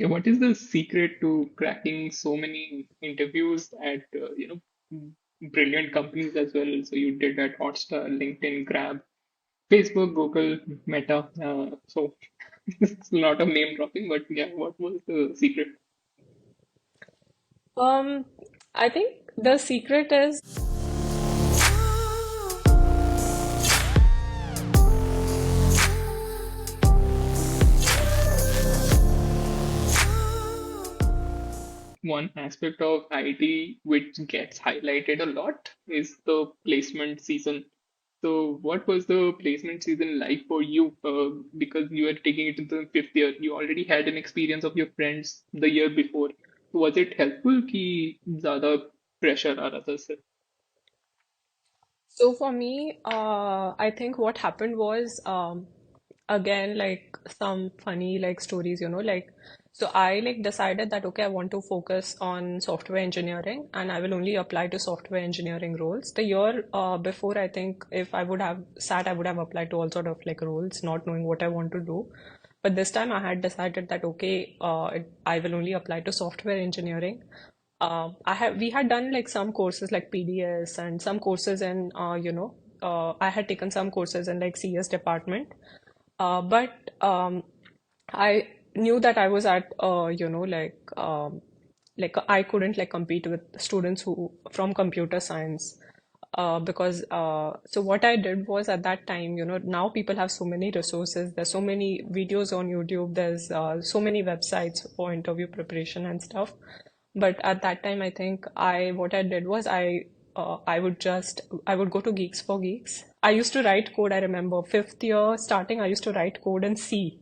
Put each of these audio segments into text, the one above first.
Yeah, what is the secret to cracking so many interviews at brilliant companies as well? So you did at Hotstar, LinkedIn, Grab, Facebook, Google, Meta. So it's a lot of name dropping, but yeah, what was the secret? Um, I think the secret is One aspect of IT which gets highlighted a lot is the placement season. So, what was the placement season like for you? Because you were taking it into the fifth year, you already had an experience of your friends the year before. Was it helpful कि ज़्यादा pressure आ रहा था sir? so for me, I think what happened was again like some funny like stories, like so I like decided that okay, I want to focus on software engineering and I will only apply to software engineering roles. The year before, I think if I would have sat, I would have applied to all sort of like roles, not knowing what I want to do. But this time I had decided that okay, I will only apply to software engineering. We had done like some courses like PDS and some courses in I had taken some courses in like CS department, but I knew that I was at like I couldn't like compete with students who from computer science because so what I did was at that time, now people have so many resources. There's so many videos on YouTube. There's so many websites for interview preparation and stuff. But at that time, I think I what I did was I would go to Geeks for Geeks. I used to write code. I remember fifth year starting, I used to write code in C.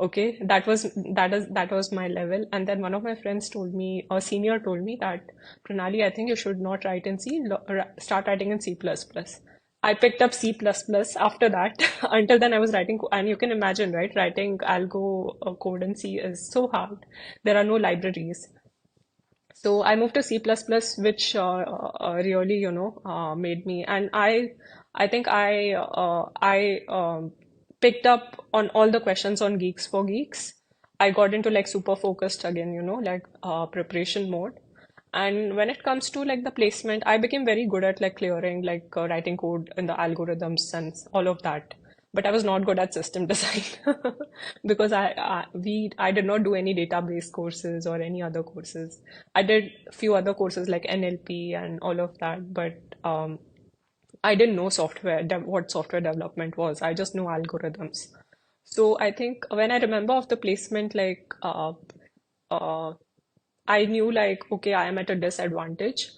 Okay, that was my level. And then one of my friends told me, a senior told me that Pranali, I think you should not write in C. Start writing in C++. I picked up C++ after that. Until then, I was writing, and you can imagine, right? Writing algo code in C is so hard. There are no libraries. So I moved to C++, which really, made me, and I think I picked up on all the questions on Geeks for Geeks. I got into like super focused again, like preparation mode. And when it comes to like the placement, I became very good at like clearing, like writing code in the algorithms and all of that. But I was not good at system design because I did not do any database courses or any other courses. I did a few other courses like NLP and all of that, but I didn't know what software development was. I just know algorithms. So I think when I remember of the placement, like uh, I knew like, okay, I am at a disadvantage,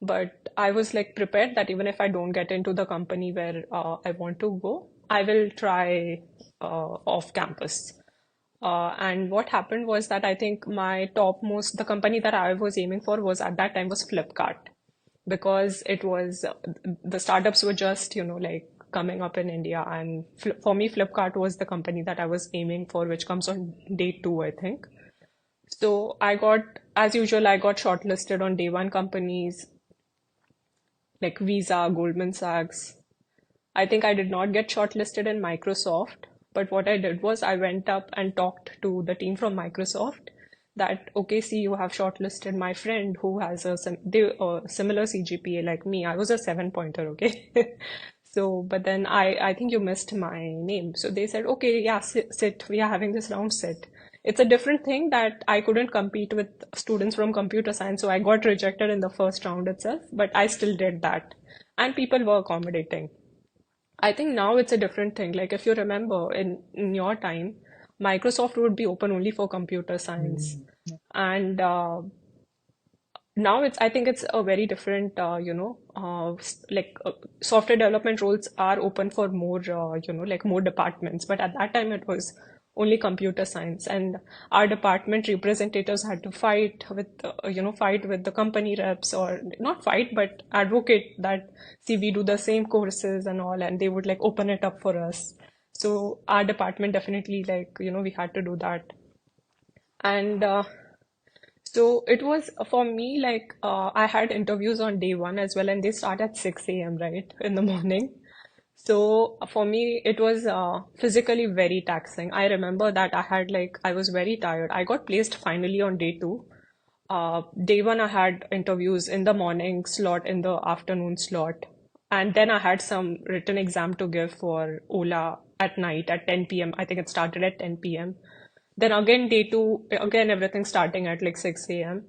but I was like prepared that even if I don't get into the company where I want to go, I will try off campus. And what happened was that I think the company that I was aiming for was at that time was Flipkart because it was the startups were just, like coming up in India. And for me, Flipkart was the company that I was aiming for, which comes on day two, I think. So as usual, I got shortlisted on day one companies like Visa, Goldman Sachs. I think I did not get shortlisted in Microsoft, but what I did was I went up and talked to the team from Microsoft that, okay, see, you have shortlisted my friend who has similar CGPA like me. I was a seven pointer, okay? So, but then I think you missed my name. So they said, okay, yeah, sit. We are having this round, sit. It's a different thing that I couldn't compete with students from computer science, so I got rejected in the first round itself, but I still did that. And people were accommodating. I think now it's a different thing. Like if you remember in your time, Microsoft would be open only for computer science. Mm. And now I think it's a very different, software development roles are open for more, like more departments. But at that time, it was only computer science, and our department representatives had to fight with the company reps, or not fight, but advocate that, see, we do the same courses and all, and they would like open it up for us. So our department definitely like, we had to do that. And so it was for me like I had interviews on day one as well, and they start at 6 a.m., right, in the morning. So for me, it was physically very taxing. I remember that I was very tired. I got placed finally on day two. Day one, I had interviews in the morning slot, in the afternoon slot, and then I had some written exam to give for Ola at night at 10 p.m. I think it started at 10 p.m. Then again, day two, again, everything starting at like 6 a.m.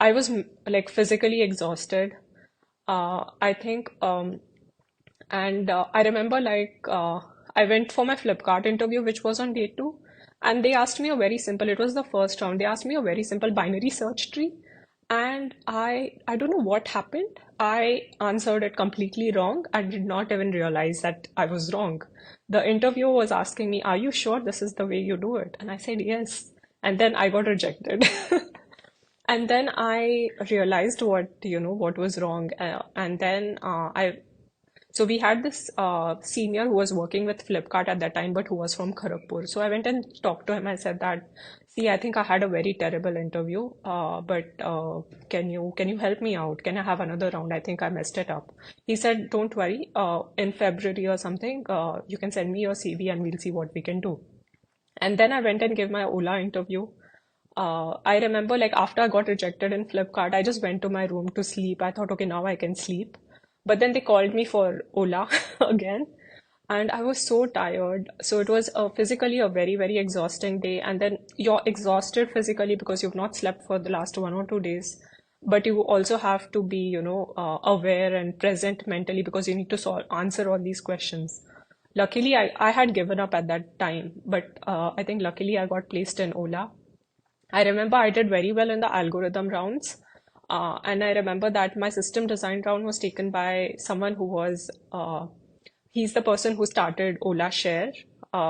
I was like physically exhausted. I think and I remember I went for my Flipkart interview, which was on day two, and they asked me a very simple, it was the first round. They asked me a very simple binary search tree, and I don't know what happened. I answered it completely wrong. I did not even realize that I was wrong. The interviewer was asking me, "Are you sure this is the way you do it?" And I said yes. And then I got rejected. And then I realized what was wrong. And then so we had this senior who was working with Flipkart at that time, but who was from Kharagpur. So I went and talked to him. I said that, see, I think I had a very terrible interview, but can you help me out? Can I have another round? I think I messed it up. He said, don't worry. In February or something, you can send me your CV and we'll see what we can do. And then I went and gave my Ola interview. I remember like after I got rejected in Flipkart, I just went to my room to sleep. I thought, okay, now I can sleep. But then they called me for Ola again, and I was so tired. So it was physically a very, very exhausting day. And then you're exhausted physically because you've not slept for the last 1 or 2 days. But you also have to be, aware and present mentally because you need to answer all these questions. Luckily, I had given up at that time, but I think luckily I got placed in Ola. I remember I did very well in the algorithm rounds. And I remember that my system design round was taken by someone who was, he's the person who started Ola Share,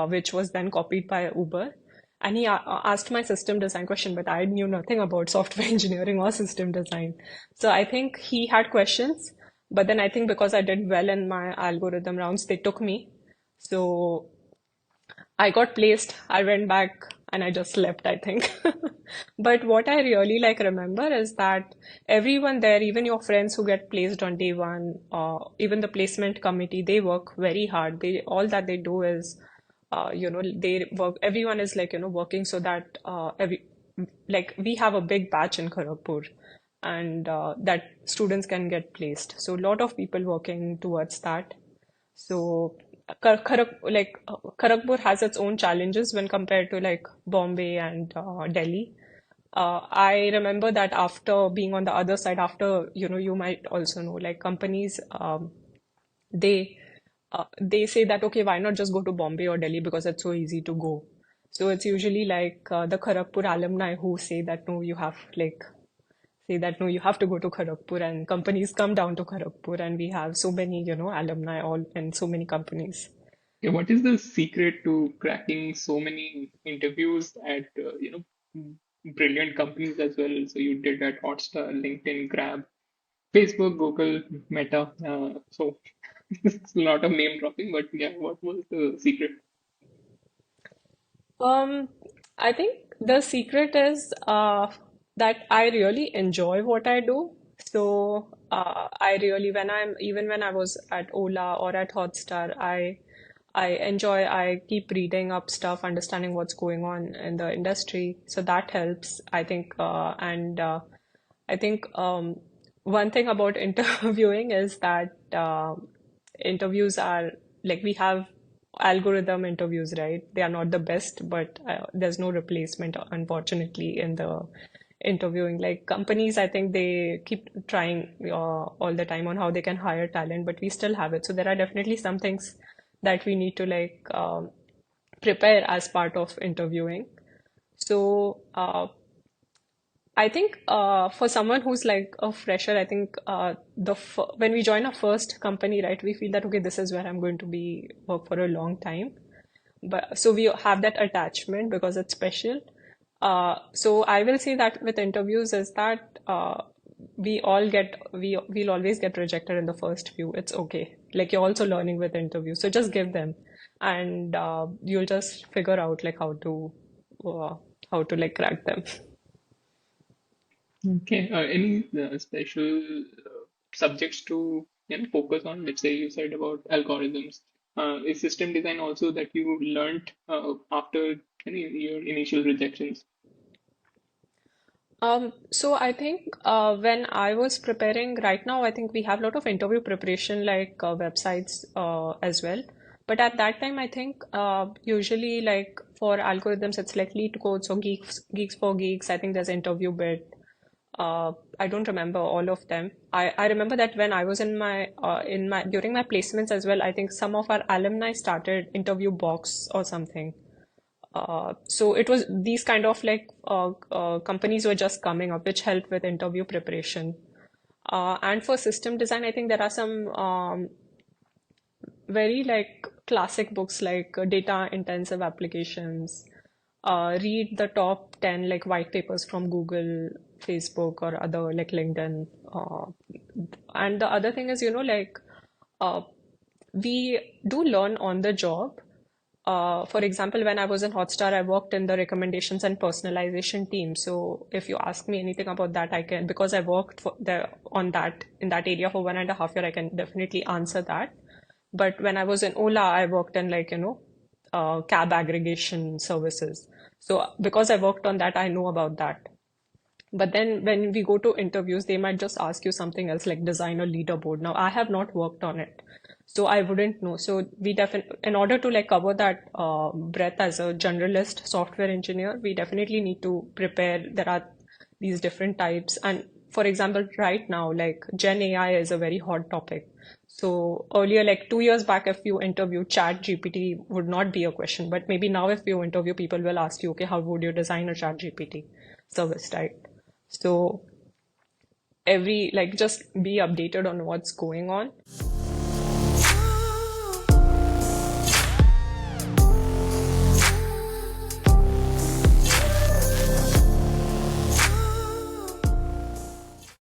which was then copied by Uber. And he asked my system design question, but I knew nothing about software engineering or system design. So I think he had questions, but then I think because I did well in my algorithm rounds, they took me. So I got placed, I went back and I just slept, I think. But what I really like remember is that everyone there, even your friends who get placed on day one, even the placement committee, they work very hard. They all that they do is, they work. Everyone is working so that we have a big batch in Kharagpur, and that students can get placed. So a lot of people working towards that. So Kharagpur has its own challenges when compared to like Bombay and Delhi. I remember that after being on the other side, after you might also know like companies they they say that okay, why not just go to Bombay or Delhi because it's so easy to go. So it's usually like the Kharagpur alumni who say that no, you have to go to Kharagpur, and companies come down to Kharagpur, and we have so many, alumni all in so many companies. Yeah, what is the secret to cracking so many interviews at brilliant companies as well? So you did at Hotstar, LinkedIn, Grab, Facebook, Google, Meta. So it's a lot of name dropping, but yeah, what was the secret? Um, I think the secret is that I really enjoy what I do. So I really, when I was at Ola or at Hotstar, I keep reading up stuff, understanding what's going on in the industry. So that helps, I think. And I think one thing about interviewing is that interviews are like we have algorithm interviews, right? They are not the best, but there's no replacement, unfortunately, in the interviewing. Like companies, I think they keep trying all the time on how they can hire talent, but we still have it. So there are definitely some things that we need to prepare as part of interviewing. So I think for someone who's like a fresher, I think when we join a first company, right, we feel that okay, this is where I'm going to be work for a long time. But so we have that attachment because it's special. So I will say that with interviews is that we'll always get rejected in the first few. It's okay. Like you're also learning with interviews, so just give them, and you'll just figure out like uh, how to like crack them. Okay. Any special subjects to focus on? Let's say you said about algorithms. Is system design also that you learned after your initial rejections? So I think when I was preparing right now, I think we have a lot of interview preparation like websites as well. But at that time, I think usually like for algorithms, it's like Lead Codes or Geeks for Geeks. I think there's interview bit. I don't remember all of them. I remember that when I was in my during my placements as well, I think some of our alumni started interview box or something. So it was these kind of like companies were just coming up, which helped with interview preparation. And for system design, I think there are some very like classic books like data intensive applications. Read the top 10 like white papers from Google, Facebook, or other like LinkedIn. And the other thing is, like uh, we do learn on the job. For example, when I was in Hotstar, I worked in the recommendations and personalization team. So if you ask me anything about that, I can, because I worked on that in that area for 1.5 years, I can definitely answer that. But when I was in Ola, I worked in like, cab aggregation services. So because I worked on that, I know about that. But then when we go to interviews, they might just ask you something else like design a leaderboard. Now, I have not worked on it, so I wouldn't know. So we definitely, in order to like cover that breadth as a generalist software engineer, we definitely need to prepare. There are these different types. And for example, right now, like Gen AI is a very hot topic. So earlier, like 2 years back, if you interview Chat GPT would not be a question. But maybe now if you interview, people will ask you, okay, how would you design a Chat GPT service type? So every like just be updated on what's going on.